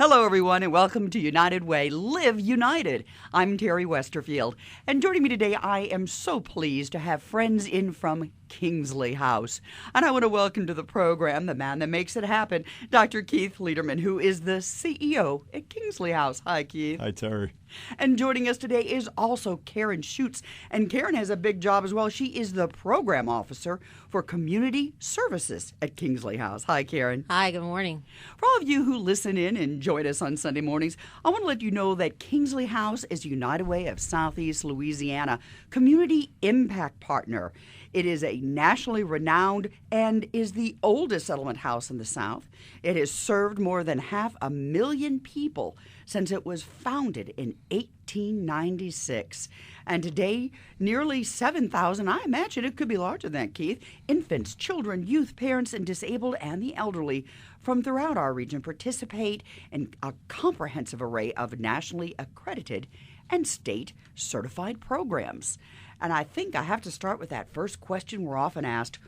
Hello, everyone, and welcome to United Way. Live United. I'm Terry Westerfield, and joining me today, I am so pleased to have friends in from Kingsley House. And I want to welcome to the program the man that makes it happen, Dr. Keith Lederman, who is the CEO at Kingsley House. Hi, Keith. Hi, Terry. And joining us today is also Karen Schutz. And Karen has a big job as well. She is the program officer for community services at Kingsley House. Hi, Karen. Hi, good morning. For all of you who listen in and join us on Sunday mornings, I want to let you know that Kingsley House is United Way of Southeast Louisiana community impact partner. It is a nationally renowned and is the oldest settlement house in the South. It has served more than 500,000 people since it was founded in 1896. And today, nearly 7,000, I imagine it could be larger than that, Keith, infants, children, youth, parents, and disabled and the elderly from throughout our region participate in a comprehensive array of nationally accredited and state certified programs. And I think I have to start with that first question we're often asked: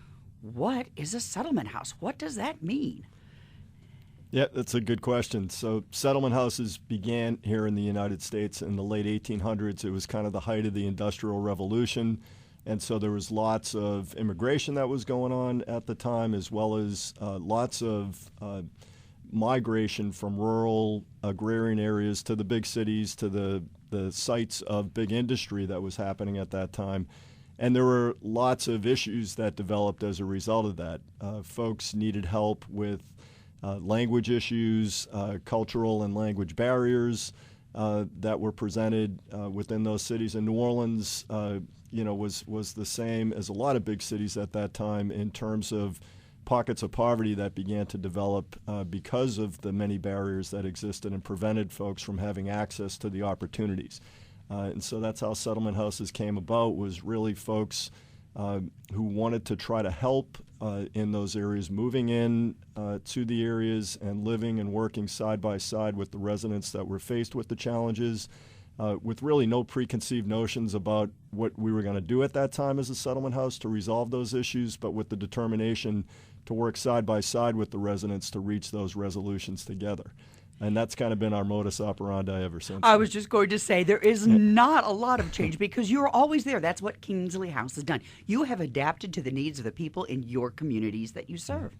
what is a settlement house? What does that mean? Yeah, that's a good question. So settlement houses began here in the United States in the late 1800s. It was kind of the height of the Industrial Revolution. And so there was lots of immigration that was going on at the time, as well as lots of migration from rural agrarian areas to the big cities, to the sites of big industry that was happening at that time. And there were lots of issues that developed as a result of that. Folks needed help with language issues, cultural and language barriers that were presented within those cities. And New Orleans, was the same as a lot of big cities at that time in terms of pockets of poverty that began to develop because of the many barriers that existed and prevented folks from having access to the opportunities. And so that's how settlement houses came about, was really folks who wanted to try to help in those areas, moving in to the areas and living and working side by side with the residents that were faced with the challenges, with really no preconceived notions about what we were going to do at that time as a settlement house to resolve those issues, but with the determination to work side by side with the residents to reach those resolutions together. And that's kind of been our modus operandi ever since. I was just going to say, there is not a lot of change because you're always there. That's what Kingsley House has done. You have adapted to the needs of the people in your communities that you serve.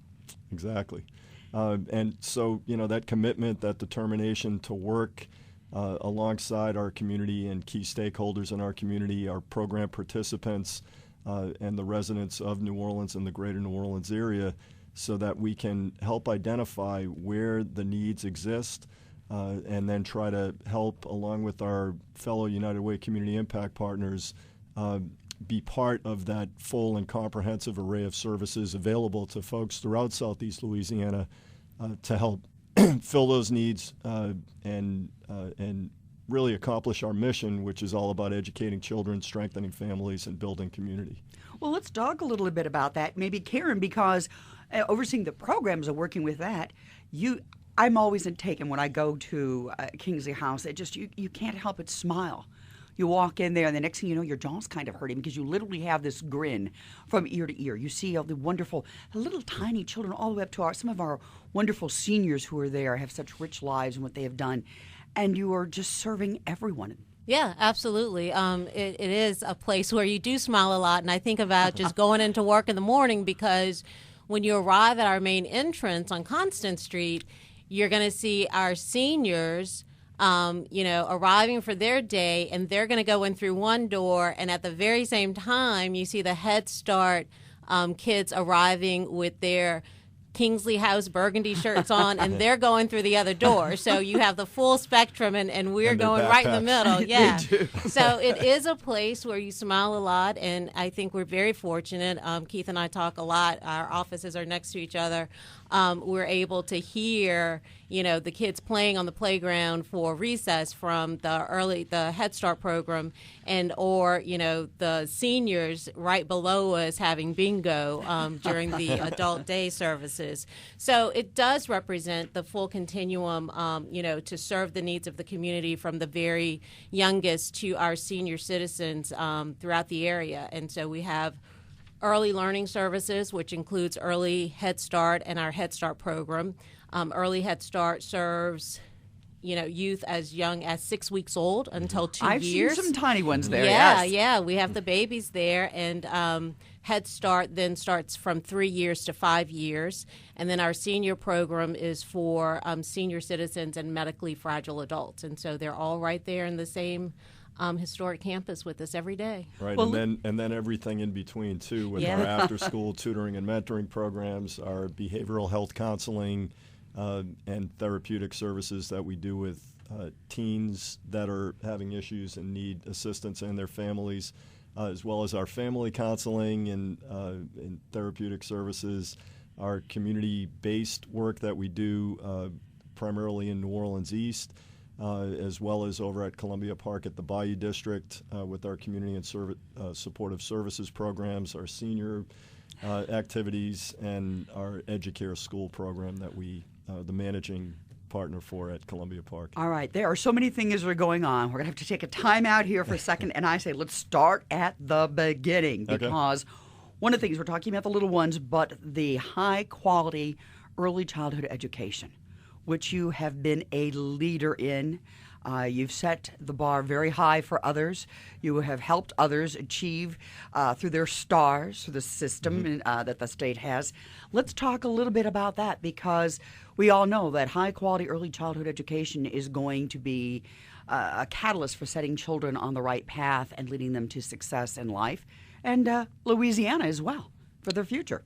Exactly. And so, that commitment, that determination to work alongside our community and key stakeholders in our community, our program participants, and the residents of New Orleans and the greater New Orleans area, so that we can help identify where the needs exist and then try to help, along with our fellow United Way community impact partners, be part of that full and comprehensive array of services available to folks throughout Southeast Louisiana to help fill those needs and really accomplish our mission, which is all about educating children, strengthening families, and building community. Well, let's talk a little bit about that. Maybe Karen, because overseeing the programs and working with that, I'm always taken when I go to Kingsley House. It just you can't help but smile. You walk in there, and the next thing you know, your jaw's kind of hurting because you literally have this grin from ear to ear. You see all the wonderful, little tiny children, all the way up to some of our wonderful seniors who are there, have such rich lives and what they have done. And you are just serving everyone. Yeah, absolutely. It is a place where you do smile a lot, and I think about just going into work in the morning, because when you arrive at our main entrance on Constant Street, you're going to see our seniors, arriving for their day, and they're going to go in through one door, and at the very same time, you see the Head Start kids arriving with their Kingsley House burgundy shirts on, and they're going through the other door. So you have the full spectrum, and we're going right in the middle. Yeah. So it is a place where you smile a lot, and I think we're very fortunate. Keith and I talk a lot. Our offices are next to each other. We're able to hear, the kids playing on the playground for recess from the Head Start program, or the seniors right below us having bingo during the adult day services. So it does represent the full continuum, to serve the needs of the community, from the very youngest to our senior citizens throughout the area. And so we have early learning services, which includes Early Head Start and our Head Start program. Early Head Start serves youth as young as 6 weeks old until 2 I've years. seen some tiny ones there. Yeah, yes. yeah, we have the babies there, and Head Start then starts from 3 years to 5 years, and then our senior program is for senior citizens and medically fragile adults, and so they're all right there in the same historic campus with us every day. Right, Well, and then everything in between too, with Yeah. our after-school tutoring and mentoring programs, our behavioral health counseling, and therapeutic services that we do with teens that are having issues and need assistance and their families, as well as our family counseling and therapeutic services, our community-based work that we do primarily in New Orleans East, as well as over at Columbia Park at the Bayou District with our community and supportive services programs, our senior activities, and our Educare school program that we, the managing partner for at Columbia Park. All right, there are so many things that are going on. We're going to have to take a time out here for a second, and I say let's start at the beginning, Okay. because one of the things we're talking about the little ones, but the high-quality early childhood education, which you have been a leader in. You've set the bar very high for others. You have helped others achieve through their stars, through the system that the state has. Let's talk a little bit about that, because we all know that high-quality early childhood education is going to be a catalyst for setting children on the right path and leading them to success in life, and Louisiana as well, for their future.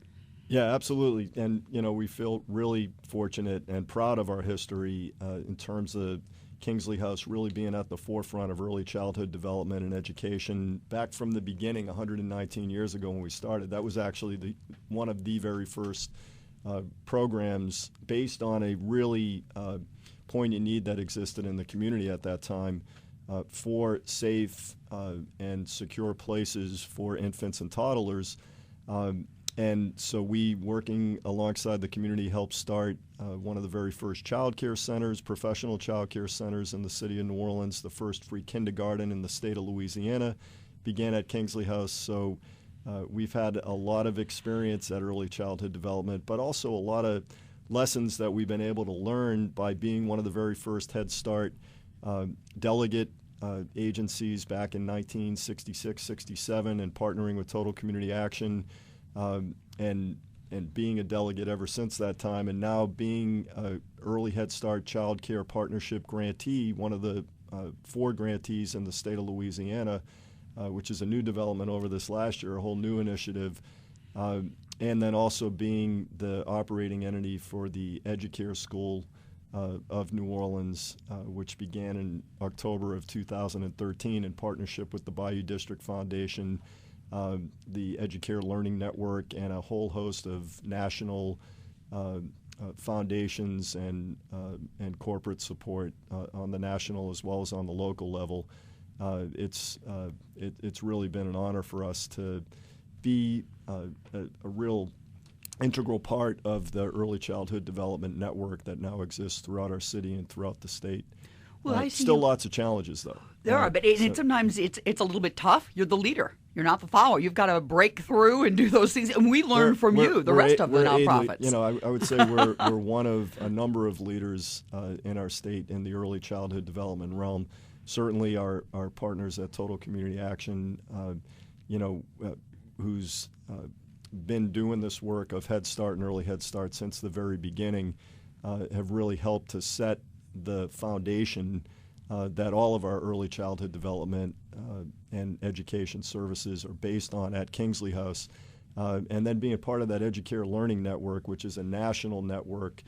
Yeah, absolutely. And, we feel really fortunate and proud of our history in terms of Kingsley House really being at the forefront of early childhood development and education back from the beginning 119 years ago when we started. That was actually one of the very first programs based on a really poignant need that existed in the community at that time for safe and secure places for infants and toddlers. And so we, working alongside the community, helped start one of the very first child care centers, professional child care centers in the city of New Orleans. The first free kindergarten in the state of Louisiana began at Kingsley House. So we've had a lot of experience at early childhood development, but also a lot of lessons that we've been able to learn by being one of the very first Head Start delegate agencies back in 1966, 67, and partnering with Total Community Action. And being a delegate ever since that time, and now being an early Head Start Child Care Partnership grantee, one of the 4 grantees in the state of Louisiana, which is a new development over this last year, a whole new initiative, and then also being the operating entity for the Educare School of New Orleans, which began in October of 2013 in partnership with the Bayou District Foundation, the Educare Learning Network, and a whole host of national foundations and corporate support on the national as well as on the local level. It's really been an honor for us to be a real integral part of the early childhood development network that now exists throughout our city and throughout the state. Well, I see still you- lots of challenges, though. There are, but sometimes it's a little bit tough. You're the leader. You're not the follower. You've got to break through and do those things. And we learn from you, the rest of the nonprofits. I would say we're one of a number of leaders in our state in the early childhood development realm. Certainly our partners at Total Community Action, who's been doing this work of Head Start and early Head Start since the very beginning, have really helped to set the foundation that all of our early childhood development and education services are based on at Kingsley House. And then being a part of that Educare Learning Network, which is a national network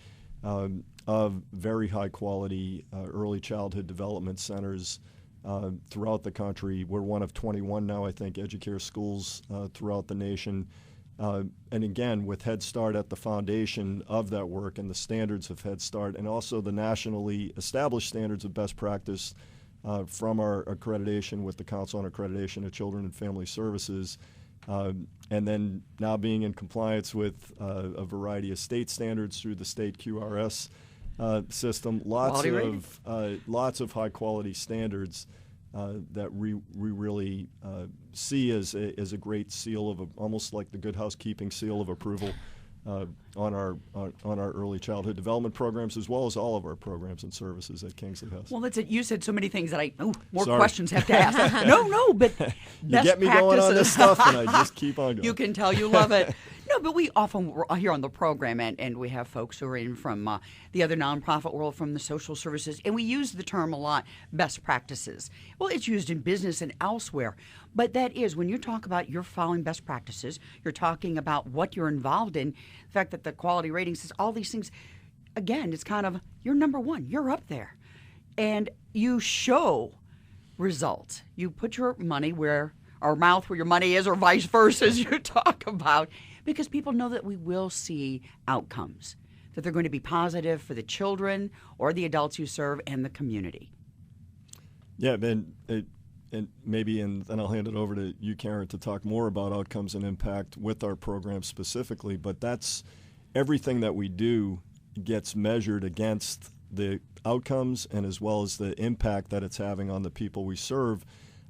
of very high quality early childhood development centers throughout the country. We're one of 21 now, I think, Educare schools throughout the nation. And again, with Head Start at the foundation of that work and the standards of Head Start, and also the nationally established standards of best practice from our accreditation with the Council on Accreditation of Children and Family Services, and then now being in compliance with a variety of state standards through the state QRS system. Lots of high quality standards that we really see as a great seal of almost like the Good Housekeeping seal of approval on our early childhood development programs, as well as all of our programs and services at Kingsley House. Well, that's it. You said so many things that more Sorry. questions have to ask. No, but you get me going on this stuff, and I just keep on going. You can tell you love it. No, but we often here on the program, and we have folks who are in from the other nonprofit world, from the social services, and we use the term a lot, best practices. Well, it's used in business and elsewhere, but that is, when you talk about you're following best practices, you're talking about what you're involved in, the fact that the quality rating says all these things, again, it's kind of, you're number one, you're up there, and you show results. You put your money where, or mouth where your money is, or vice versa, as you talk about, because people know that we will see outcomes, that they're going to be positive for the children or the adults you serve and the community. Yeah, and then I'll hand it over to you, Karen, to talk more about outcomes and impact with our program specifically, but that's everything that we do gets measured against the outcomes and as well as the impact that it's having on the people we serve,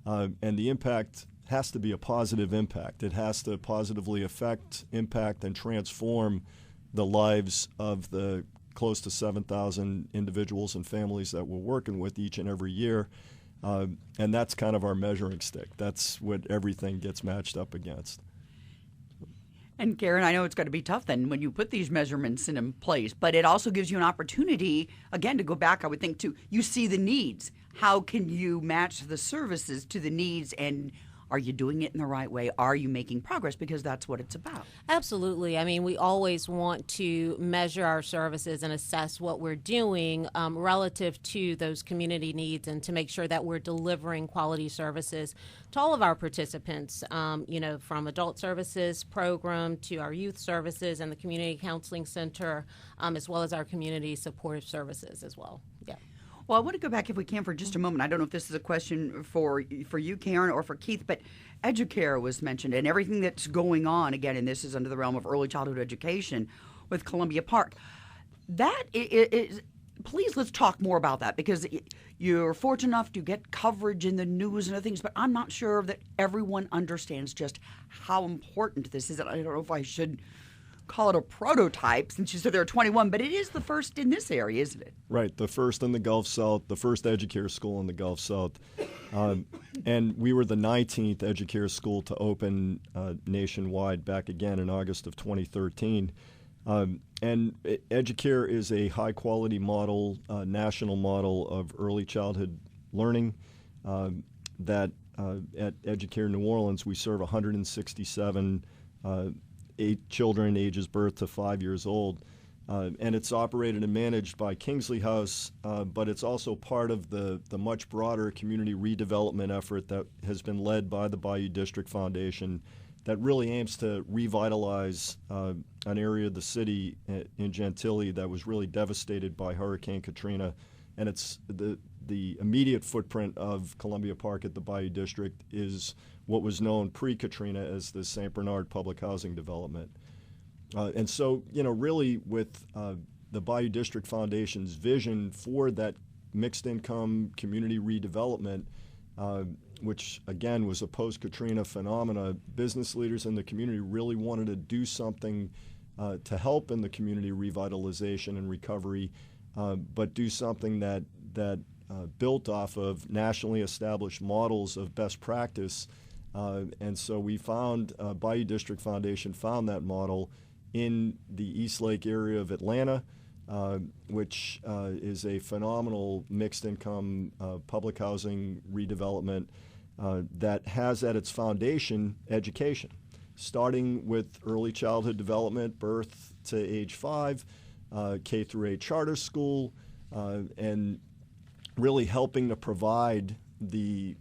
and the impact has to be a positive impact. It has to positively affect, impact, and transform the lives of the close to 7,000 individuals and families that we're working with each and every year. And that's kind of our measuring stick. That's what everything gets matched up against. And Karen, I know it's got to be tough then when you put these measurements in place, but it also gives you an opportunity, again, to go back, I would think, to you see the needs. How can you match the services to the needs, and are you doing it in the right way? Are you making progress? Because that's what it's about. Absolutely. I mean, we always want to measure our services and assess what we're doing relative to those community needs, and to make sure that we're delivering quality services to all of our participants, from adult services program to our youth services and the community counseling center, as well as our community supportive services as well. Yeah. Well, I want to go back, if we can, for just a moment. I don't know if this is a question for you, Karen, or for Keith, but EduCare was mentioned, and everything that's going on, again, and this is under the realm of early childhood education with Columbia Park. That is, please, let's talk more about that, because you're fortunate enough to get coverage in the news and other things, but I'm not sure that everyone understands just how important this is. And I don't know if I should call it a prototype, since you said there are 21, but it is the first in this area, isn't it? Right, the first in the Gulf South, the first EduCare school in the Gulf South. And we were the 19th EduCare school to open nationwide back again in August of 2013. And EduCare is a high-quality model, national model of early childhood learning that at EduCare New Orleans, we serve 167 children ages birth to 5 years old. And it's operated and managed by Kingsley House, but it's also part of the much broader community redevelopment effort that has been led by the Bayou District Foundation that really aims to revitalize an area of the city in Gentilly that was really devastated by Hurricane Katrina. And it's the immediate footprint of Columbia Park at the Bayou District is what was known pre-Katrina as the St. Bernard Public Housing Development. And so, really with the Bayou District Foundation's vision for that mixed income community redevelopment, which again was a post-Katrina phenomena, business leaders in the community really wanted to do something to help in the community revitalization and recovery, but do something that built off of nationally established models of best practice. And so we found, Bayou District Foundation found that model in the East Lake area of Atlanta, which is a phenomenal mixed income public housing redevelopment that has at its foundation education, starting with early childhood development, birth to age 5, K through 8 charter school, and really helping to provide the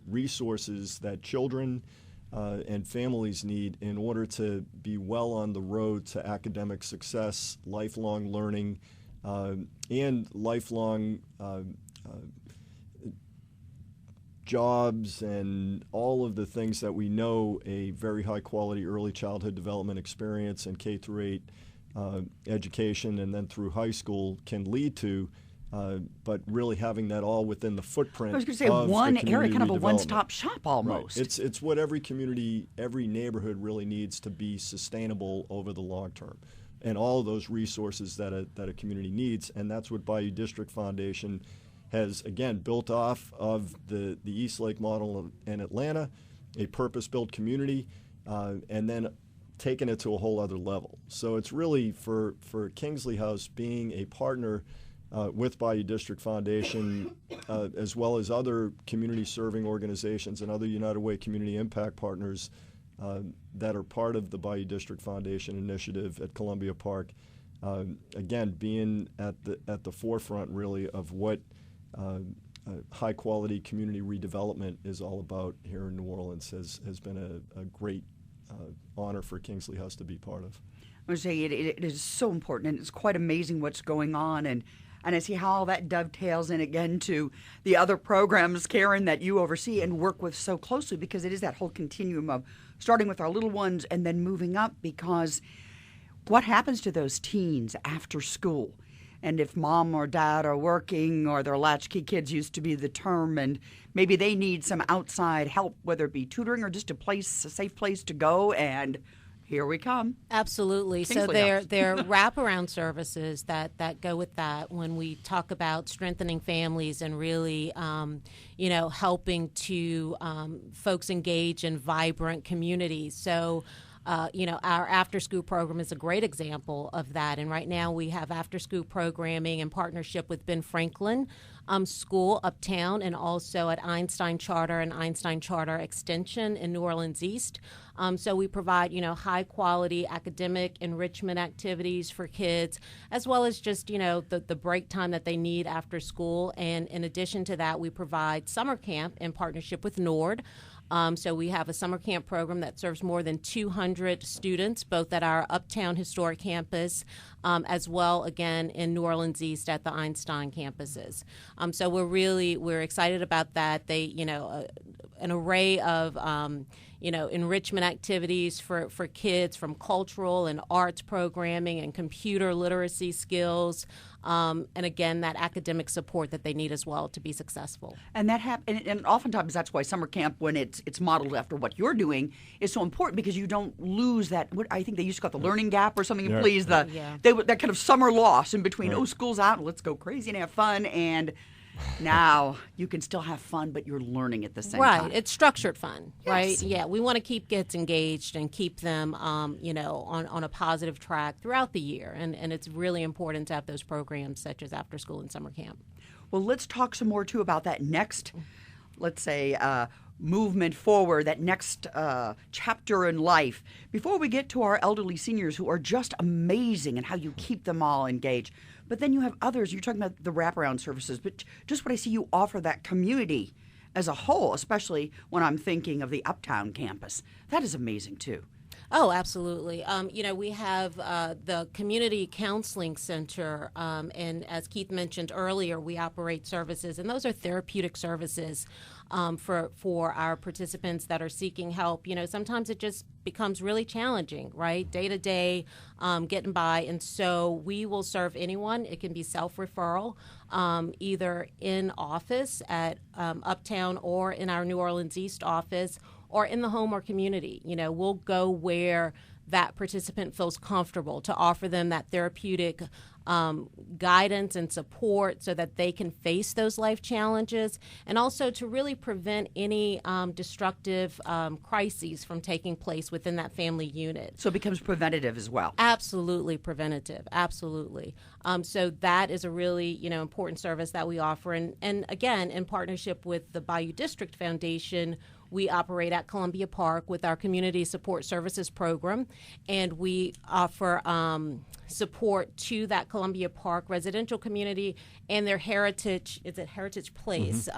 resources that children and families need in order to be well on the road to academic success, lifelong learning, and lifelong jobs and all of the things that we know a very high quality early childhood development experience and K through 8 education and then through high school can lead to. but really having that all within the footprint. I was going to say of one the area, community kind of a redevelopment. one-stop shop almost. Right. It's what every community, every neighborhood really needs to be sustainable over the long term, and all of those resources that a community needs, and that's what Bayou District Foundation has, again, built off of the East Lake model in Atlanta, a purpose-built community, and then taken it to a whole other level. So it's really for Kingsley House being a partner with Bayou District Foundation, as well as other community-serving organizations and other United Way community impact partners that are part of the Bayou District Foundation initiative at Columbia Park. Again, being at the forefront, really, of what high-quality community redevelopment is all about here in New Orleans has been a great honor for Kingsley House to be part of. I would say it is so important, and it's quite amazing what's going on, and I see how all that dovetails in again to the other programs, Karen, that you oversee and work with so closely, because it is that whole continuum of starting with our little ones and then moving up, because what happens to those teens after school? And if mom or dad are working, or their latchkey kids used to be the term, and maybe they need some outside help, whether it be tutoring or just a safe place to go, and here we come. Absolutely. So there are wraparound services that go with that when we talk about strengthening families and really, helping to folks engage in vibrant communities. So, our after-school program is a great example of that. And right now we have after-school programming in partnership with Ben Franklin School uptown, and also at Einstein Charter and Einstein Charter Extension in New Orleans East. So we provide, high-quality academic enrichment activities for kids, as well as just, the break time that they need after school. And in addition to that, we provide summer camp in partnership with NORD. So we have a summer camp program that serves more than 200 students, both at our Uptown Historic Campus, as well, again, in New Orleans East at the Einstein campuses. So we're excited about that. They, an array of, enrichment activities for kids, from cultural and arts programming and computer literacy skills, and again, that academic support that they need as well to be successful. And and oftentimes that's why summer camp, when it's modeled after what you're doing, is so important, because you don't lose that. What I think they used to call it the learning gap or something. Yeah. Please, that kind of summer loss in between. Right. Oh, school's out, let's go crazy and have fun, and now you can still have fun, but you're learning at the same time. Right. It's structured fun, Yes. right? Yeah. We want to keep kids engaged and keep them, on a positive track throughout the year. And it's really important to have those programs such as after school and summer camp. Well, let's talk some more, too, about that next, let's say, movement forward, that next chapter in life. Before we get to our elderly seniors, who are just amazing, and how you keep them all engaged. But then you have others. You're talking about the wraparound services, but just what I see you offer that community as a whole, especially when I'm thinking of the Uptown campus. That is amazing, too. Oh, absolutely. We have the Community Counseling Center, and as Keith mentioned earlier, we operate services, and those are therapeutic services for our participants that are seeking help. Sometimes it just becomes really challenging, right? Day to day, getting by, and so we will serve anyone. It can be self-referral, either in office at Uptown or in our New Orleans East office, or in the home or community. We'll go where that participant feels comfortable to offer them that therapeutic guidance and support so that they can face those life challenges, and also to really prevent any destructive crises from taking place within that family unit. So it becomes preventative as well. Absolutely preventative. Absolutely. So that is a really, important service that we offer. And again, in partnership with the Bayou District Foundation, we operate at Columbia Park with our Community Support Services program, and we offer support to that Columbia Park residential community and their Heritage Place,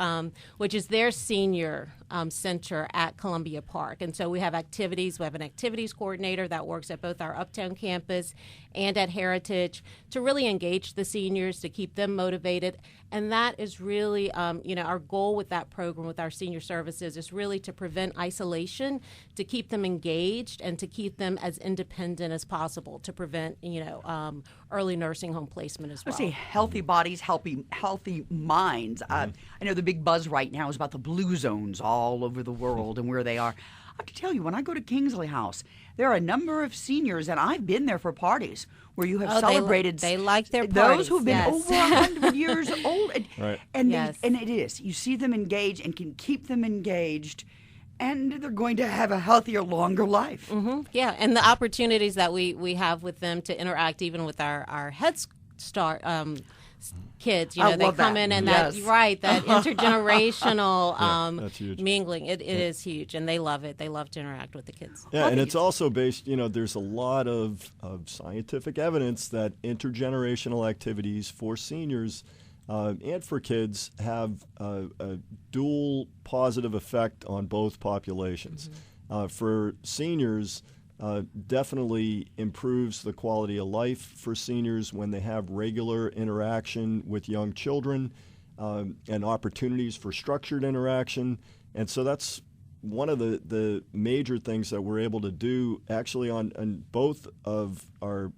which is their senior center at Columbia Park. And so we have activities. We have an activities coordinator that works at both our Uptown campus and at Heritage to really engage the seniors, to keep them motivated. And that is really, our goal with that program, with our senior services, is really really to prevent isolation, to keep them engaged, and to keep them as independent as possible, to prevent, early nursing home placement as well. I say healthy bodies, healthy minds. I know the big buzz right now is about the blue zones all over the world and where they are. I have to tell you, when I go to Kingsley House, there are a number of seniors, and I've been there for parties where you have celebrated. They like their those parties. who've been over 100 years old, and Yes. and it is. You see them engaged and can keep them engaged, and they're going to have a healthier, longer life. Yeah, and the opportunities that we have with them to interact even with our Head Start kids, I they love come that. in and Yes. that intergenerational that's huge. mingling. It is huge, and they love it. They love to interact with the kids. Yeah, and it's also based, there's a lot of scientific evidence that intergenerational activities for seniors and for kids have a dual positive effect on both populations. For seniors, definitely improves the quality of life for seniors when they have regular interaction with young children and opportunities for structured interaction. And so that's one of the major things that we're able to do actually on both of our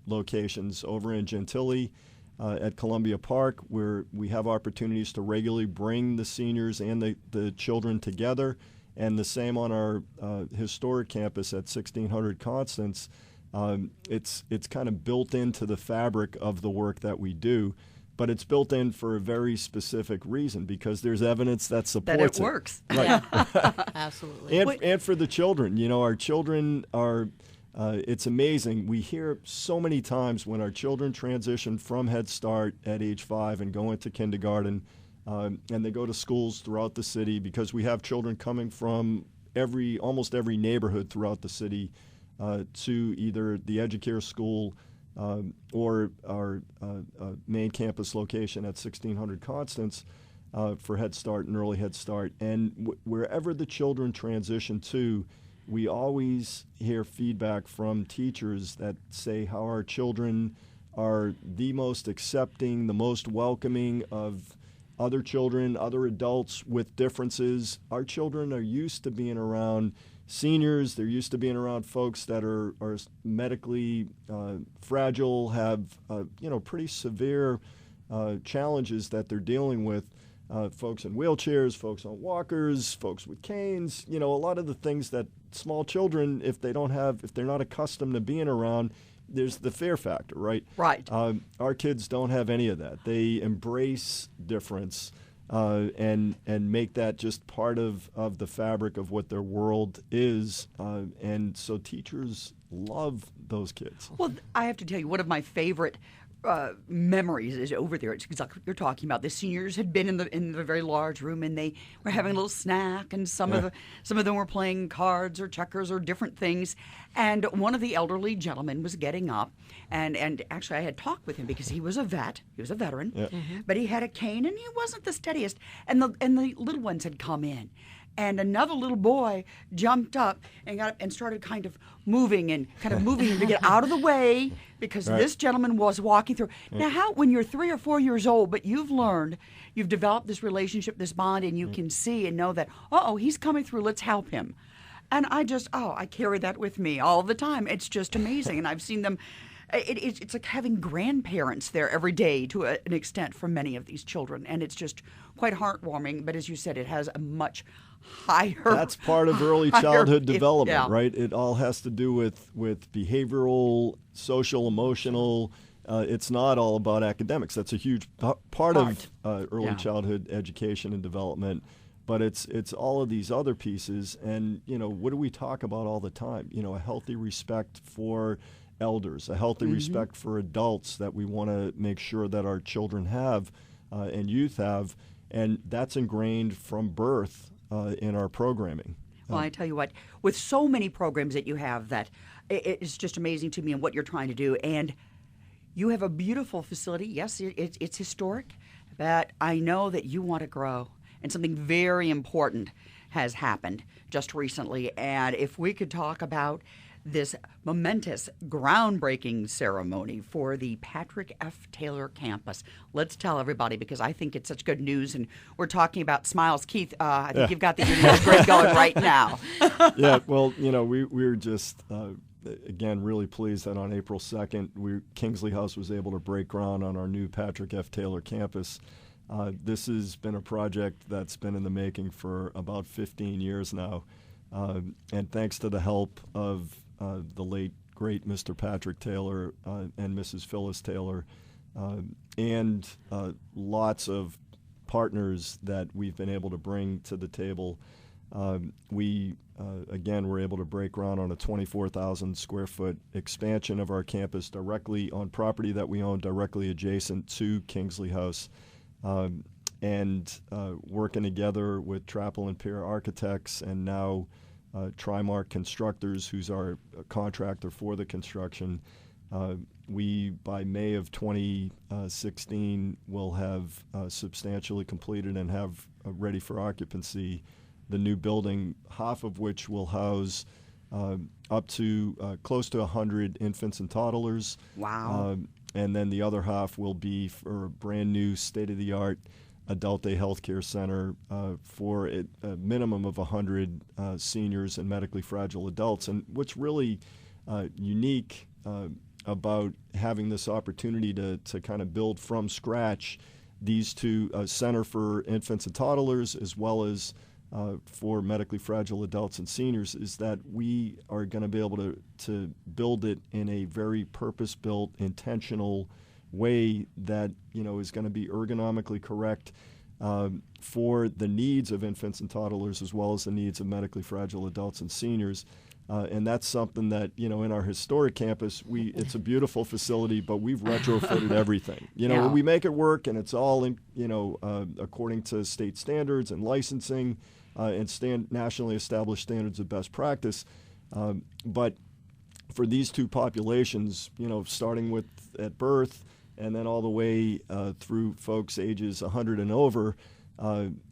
locations over in Gentilly at Columbia Park, where we have opportunities to regularly bring the seniors and the children together. And the same on our historic campus at 1600 Constance. It's kind of built into the fabric of the work that we do, but it's built in for a very specific reason because there's evidence that supports That it works. Right. Yeah, absolutely. And for the children, our children are. It's amazing. We hear so many times when our children transition from Head Start at age 5 and go into kindergarten. And they go to schools throughout the city because we have children coming from almost every neighborhood throughout the city to either the Educare School or our main campus location at 1600 Constance for Head Start and Early Head Start. And wherever the children transition to, we always hear feedback from teachers that say how our children are the most accepting, the most welcoming of other children, other adults with differences. Our children are used to being around seniors. They're used to being around folks that are medically fragile, have pretty severe challenges that they're dealing with. Folks in wheelchairs, folks on walkers, folks with canes. A lot of the things that small children, if they're not accustomed to being around, there's the fear factor, right? Right. Our kids don't have any of that. They embrace difference and make that just part of the fabric of what their world is. And so teachers love those kids. Well, I have to tell you, one of my favorite memories is over there. It's exactly what you're talking about. The seniors had been in the very large room, and they were having a little snack, and some of them were playing cards or checkers or different things. And one of the elderly gentlemen was getting up, and actually I had talked with him because he was a veteran, but he had a cane and he wasn't the steadiest. And the little ones had come in. And another little boy jumped up and got up and started kind of moving him to get out of the way because this gentleman was walking through. Now, when you're 3 or 4 years old, but you've developed this relationship, this bond, and you can see and know that, he's coming through, let's help him. And I carry that with me all the time. It's just amazing. And I've seen them. It's like having grandparents there every day to an extent for many of these children. And it's just quite heartwarming. But as you said, it has a much higher. That's part of early childhood development, right? It all has to do with behavioral, social, emotional. It's not all about academics. That's a huge part of early childhood education and development. But it's all of these other pieces. And, what do we talk about all the time? A healthy respect for elders, a healthy respect for adults that we want to make sure that our children have and youth have. And that's ingrained from birth in our programming. Well, I tell you what, with so many programs that you have, that it's just amazing to me and what you're trying to do. And you have a beautiful facility. Yes, it's historic, but I know that you want to grow. And something very important has happened just recently. And if we could talk about this momentous groundbreaking ceremony for the Patrick F. Taylor campus. Let's tell everybody, because I think it's such good news, and we're talking about smiles. Keith, I think you've got the email grid going right now. Yeah, well, we were just, again, really pleased that on April 2nd, Kingsley House was able to break ground on our new Patrick F. Taylor campus. This has been a project that's been in the making for about 15 years now. And thanks to the help of the late, great Mr. Patrick Taylor and Mrs. Phyllis Taylor, and lots of partners that we've been able to bring to the table, we, again, were able to break ground on a 24,000 square foot expansion of our campus directly on property that we own directly adjacent to Kingsley House. And working together with Trappel and Peer Architects and now Trimark Constructors, who's our contractor for the construction, we, by May of 2016, will have substantially completed and have ready for occupancy the new building, half of which will house up to close to 100 infants and toddlers. Wow. And then the other half will be for a brand new state-of-the-art adult day healthcare center for a minimum of 100 seniors and medically fragile adults. And what's really unique about having this opportunity to kind of build from scratch these two, Center for Infants and Toddlers as well as for medically fragile adults and seniors, is that we are going to be able to build it in a very purpose-built, intentional way that is going to be ergonomically correct for the needs of infants and toddlers as well as the needs of medically fragile adults and seniors. And that's something that, in our historic campus, it's a beautiful facility, but we've retrofitted everything. We make it work, and it's all in, according to state standards and licensing and nationally established standards of best practice. But for these two populations, starting with at birth and then all the way through folks ages 100 and over,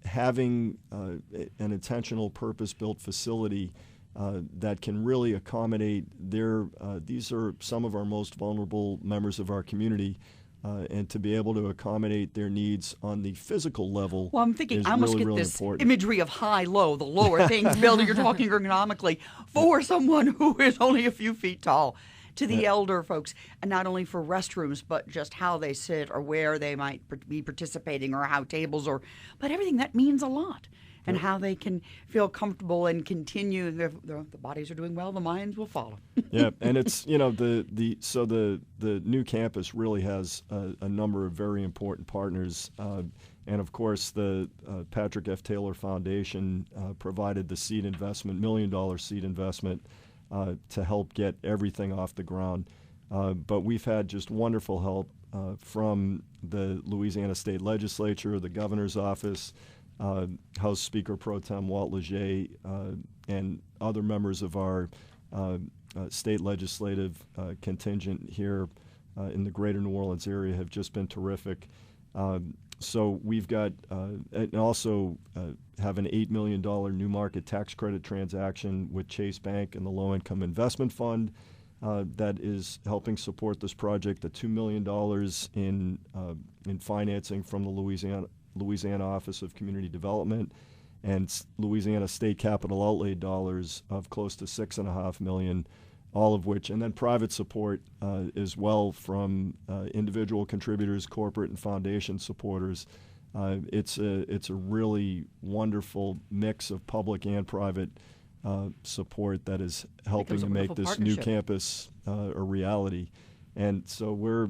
having an intentional purpose-built facility that can really accommodate these are some of our most vulnerable members of our community, and to be able to accommodate their needs on the physical level. Well, I'm thinking, is I almost really, get really this important. imagery of high-low, the lower things building. You're talking ergonomically for someone who is only a few feet tall. To the elder folks, and not only for restrooms, but just how they sit or where they might be participating or how tables but everything that means a lot. And how they can feel comfortable and continue. The bodies are doing well, the minds will follow. Yeah, and it's the new campus really has a number of very important partners, and of course the Patrick F. Taylor Foundation provided the seed investment, $1 million seed investment to help get everything off the ground. But we've had just wonderful help from the Louisiana State Legislature, the Governor's Office, House Speaker Pro Tem Walt Leger, and other members of our state legislative contingent here in the greater New Orleans area have just been terrific. So we've got, and also have an $8 million new market tax credit transaction with Chase Bank and the Low Income Investment Fund that is helping support this project. The $2 million in financing from the Louisiana Office of Community Development, and Louisiana State Capital Outlay dollars of close to $6.5 million, all of which, and then private support as well from individual contributors, corporate and foundation supporters. It's a really wonderful mix of public and private support that is helping to make this new campus a reality. And so we're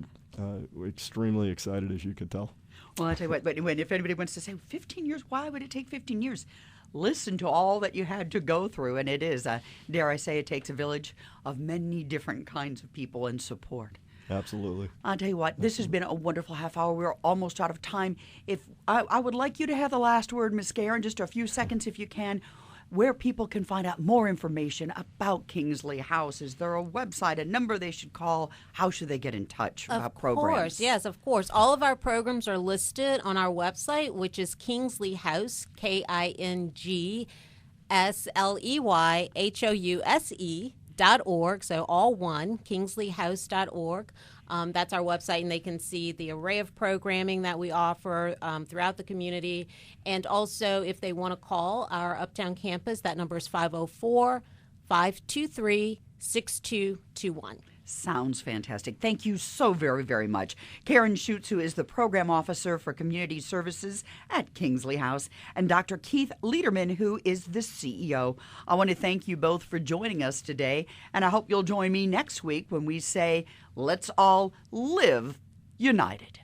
extremely excited, as you can tell. Well, I tell you what, but if anybody wants to say 15 years, why would it take 15 years? Listen to all that you had to go through, and it is, dare I say, it takes a village of many different kinds of people and support. Absolutely. I'll tell you what, this has been a wonderful half hour. We're almost out of time. If I would like you to have the last word, Ms. Gare, in just a few seconds if you can, where people can find out more information about Kingsley House. Is there a website, a number they should call? How should they get in touch about programs? Of course, yes, of course. All of our programs are listed on our website, which is Kingsley House, KINGSLEYHOUSE.com. .org, so all one, kingsleyhouse.org. That's our website, and they can see the array of programming that we offer throughout the community. And also, if they want to call our Uptown campus, that number is 504-523-6221. Sounds fantastic. Thank you so very, very much. Karen Schutz, who is the Program Officer for Community Services at Kingsley House, and Dr. Keith Lederman, who is the CEO. I want to thank you both for joining us today, and I hope you'll join me next week when we say, let's all live united.